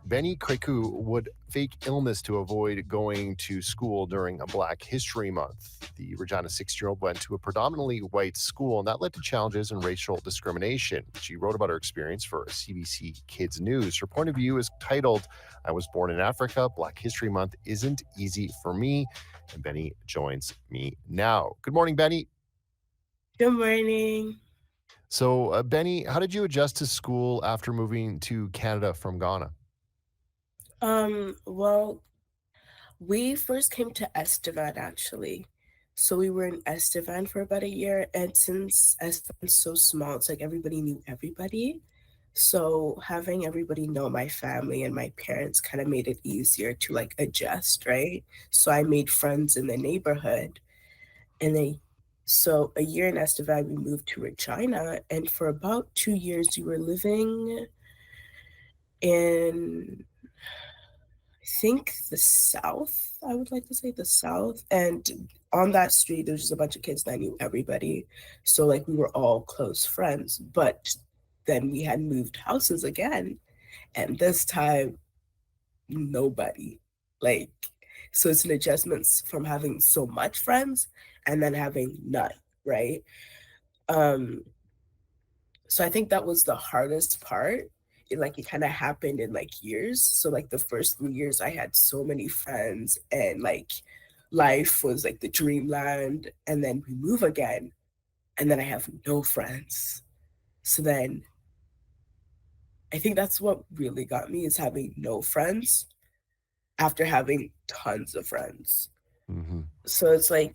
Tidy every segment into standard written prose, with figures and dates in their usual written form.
Bennie Krakue would fake illness to avoid going to school during a Black History Month. The Regina 6-year-old went to a predominantly white school, and that led to challenges and racial discrimination. She wrote about her experience for CBC Kids News. Her point of view is titled, I was born in Africa. Black History Month isn't easy for me. And Bennie joins me now. Good morning, Bennie. Good morning. Bennie, how did you adjust to school after moving to Canada from Ghana? Well, we first came to Estevan actually. So we were in Estevan for about a year, and since Estevan's so small, it's like everybody knew everybody. So having everybody know my family and my parents kind of made it easier to like adjust, right? So I made friends in the neighborhood, and so a year in Estevan, we moved to Regina, and for about 2 years, we were living in think the South, I would like to say the South, and on that street, there's just a bunch of kids that knew everybody, so, like, we were all close friends, but then we had moved houses again, and this time, nobody. Like, so it's an adjustments from having so much friends and then having none, right? Um So I think that was the hardest part. It kinda happened in, like, years. So, like, the first 3 years, I had so many friends and, like, life was, like, the dreamland, and then we move again, and then I have no friends. So then I think that's what really got me is having no friends after having tons of friends. Mhm. So it's like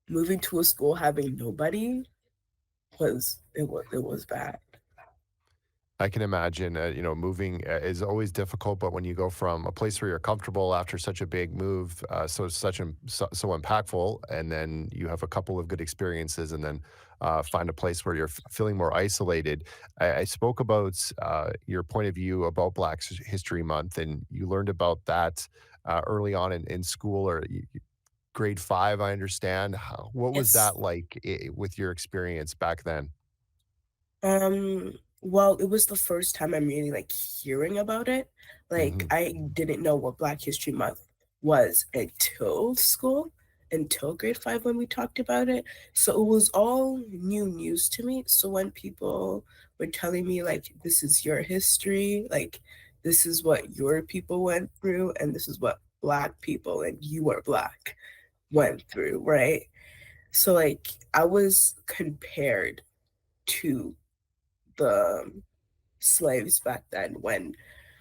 moving to a school having nobody it was bad. I can imagine, moving is always difficult, but when you go from a place where you're comfortable after such a big move, so impactful, and then you have a couple of good experiences, and then find a place where you're feeling more isolated. I spoke about your point of view about History Month, and you learned about that early on in school or grade 5. I understand. What was Yes. that like with your experience back then? Well, it was the first time I'm really, like, hearing about it. Like, Hmm. I didn't know what Black History Month was until school, until grade 5 when we talked about it. So it was all new news to me. So when people were telling me, like, "This is your history," like, "This is what your people went through, and this is what Black people, and you are Black, went through," right? So, like, I was compared to the slaves back then when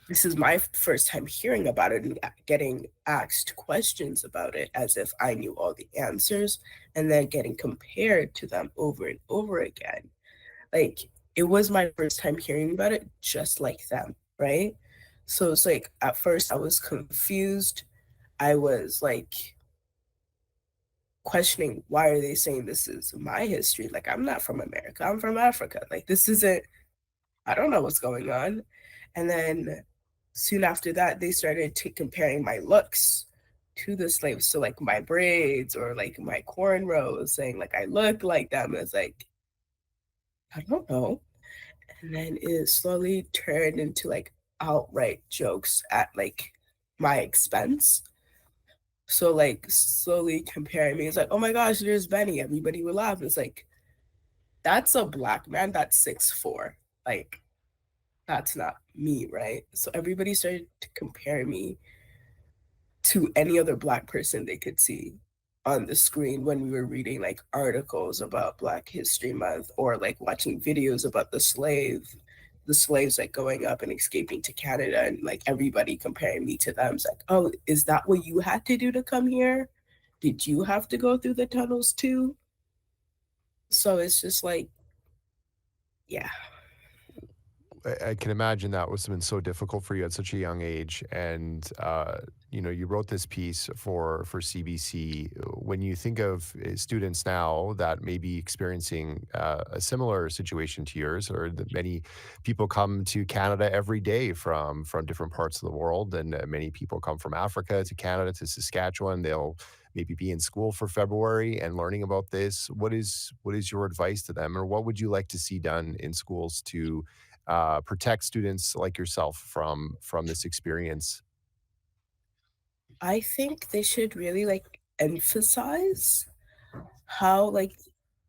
this is my first time hearing about it and getting asked questions about it as if I knew all the answers and then getting compared to them over and over again. Like, it was my first time hearing about it just like them, right? So it's like at first I was confused. I was like questioning why are they saying this is my history? Like, I'm not from America. I'm from Africa. Like, this isn't I don't know what's going on. And then soon after that, they started comparing my looks to the slaves. So like my braids or like my cornrows, saying like I look like them. It's like, I don't know. And then it slowly turned into like outright jokes at like my expense. So like slowly comparing me, it's like, oh my gosh, there's Benny. Everybody would laugh. It's like, that's a black man that's 6'4". Like that's not me, right? So everybody started to compare me to any other Black person they could see on the screen when we were reading like articles about Black History Month or like watching videos about the slaves like going up and escaping to Canada and like everybody comparing me to them. It's like, oh, is that what you had to do to come here? Did you have to go through the tunnels too? So it's just like, yeah. I can imagine that must have been so difficult for you at such a young age, and you wrote this piece for CBC. When you think of students now that may be experiencing a similar situation to yours, or that many people come to Canada every day from different parts of the world, and many people come from Africa to Canada to Saskatchewan. They'll maybe be in school for February and learning about this. What is your advice to them, or what would you like to see done in schools to protect students like yourself from this experience? I think they should really, like, emphasize how, like,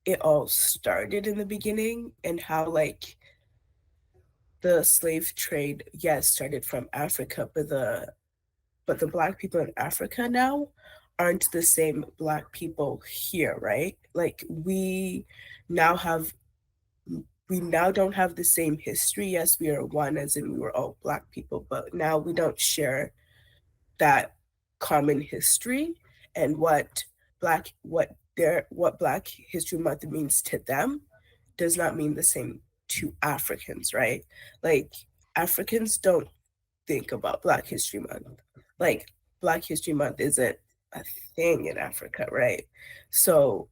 it all started in the beginning and how, like, the slave trade, yes, started from Africa, but the Black people in Africa now aren't the same Black people here, right? Like, now have we now don't have the same history. Yes, we are one, as in we were all Black people, but now we don't share that common history, and what Black History Month means to them does not mean the same to Africans, right? Like, Africans don't think about Black History Month. Like, Black History Month isn't a thing in Africa, right? So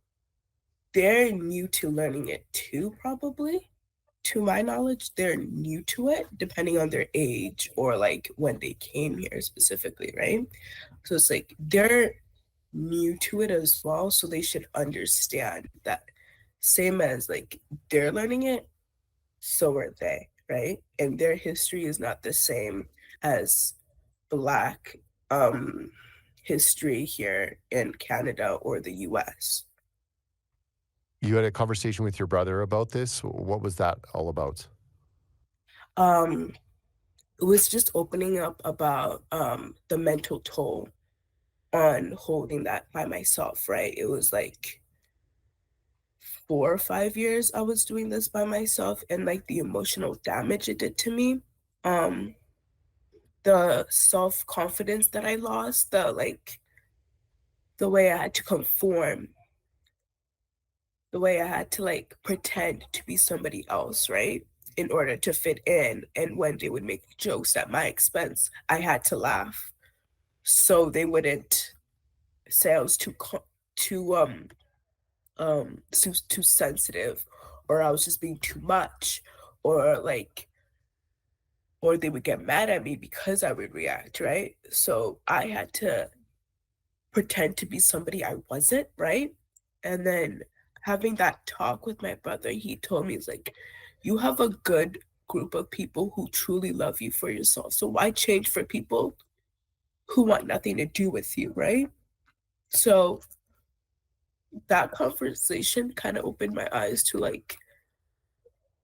they're new to learning it too, probably. To my knowledge, they're new to it, depending on their age or like when they came here specifically, right? So it's like they're new to it as well, so they should understand that same as like they're learning it, so are they, right? And their history is not the same as Black history here in Canada or the US. You had a conversation with your brother about this. What was that all about? Um, it was just opening up about the mental toll on holding that by myself, right? It was like 4 or 5 years I was doing this by myself, and like the emotional damage it did to me. Um, the self-confidence that I lost, the way I had to conform, the way I had to like pretend to be somebody else, right? In order to fit in. And when they would make jokes at my expense, I had to laugh. So they wouldn't say I was too too sensitive, or I was just being too much, or like or they would get mad at me because I would react, right? So I had to pretend to be somebody I wasn't, right? And then having that talk with my brother, he told me, he's like, you have a good group of people who truly love you for yourself. So why change for people who want nothing to do with you, right? So that conversation kind of opened my eyes to like,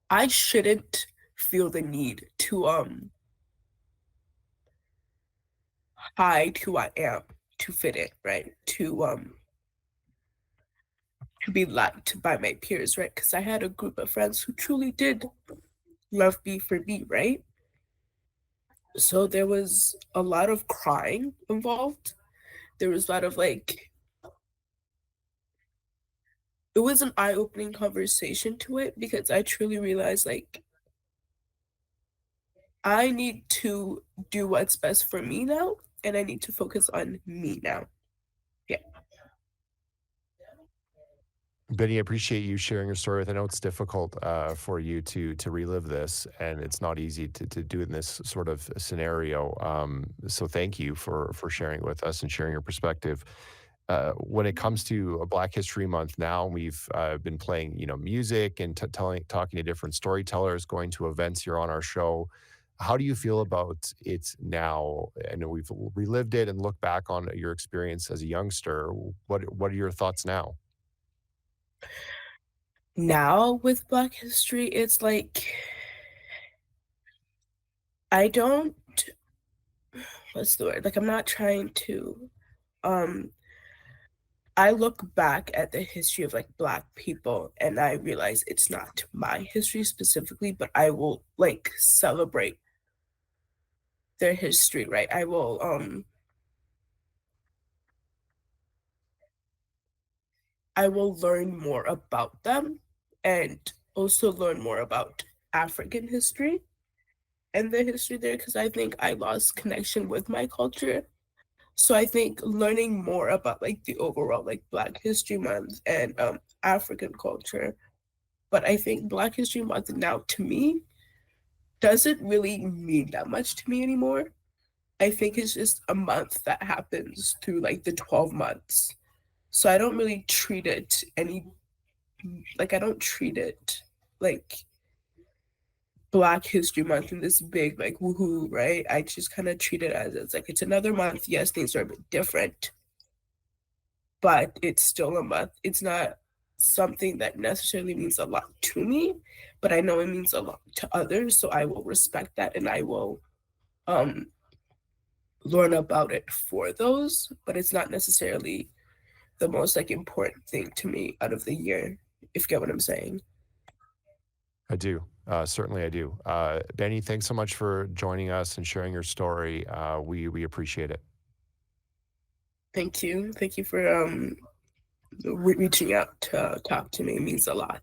I shouldn't feel the need to hide who I am to fit in, right? To be liked by my peers, right? Because I had a group of friends who truly did love me for me, right? So there was a lot of crying involved. There was a lot of like, it was an eye opening conversation to it because I truly realized like, I need to do what's best for me now, and I need to focus on me now. Yeah. Benny, I appreciate you sharing your story. I know it's difficult for you to relive this, and it's not easy to do in this sort of scenario. So thank you for sharing it with us and sharing your perspective. When it comes to a Black History Month, now we've been playing, music and talking to different storytellers, going to events here on our show. How do you feel about it now? I know we've relived it and looked back on your experience as a youngster. What are your thoughts now? Now with Black history, it's like, I don't, what's the word? Like, I'm not trying to, um, I look back at the history of like Black people and I realize it's not my history specifically, but I will like celebrate their history, right? I will learn more about them and also learn more about African history and the history there because I think I lost connection with my culture. So I think learning more about like the overall like Black History Month and African culture. But I think Black History Month now to me doesn't really mean that much to me anymore. I think it's just a month that happens through like the 12 months. So I don't really treat it any like I don't treat it like Black History Month and this big like woohoo, right? I just kind of treat it as it's like it's another month. Yes, things are a bit different, but it's still a month. It's not something that necessarily means a lot to me, but I know it means a lot to others. So I will respect that and I will um learn about it for those, but it's not necessarily the most like important thing to me out of the year, if you get what I'm saying. I do. Certainly I do. Benny, thanks so much for joining us and sharing your story. We appreciate it. Thank you. Thank you for reaching out to talk to me. It means a lot.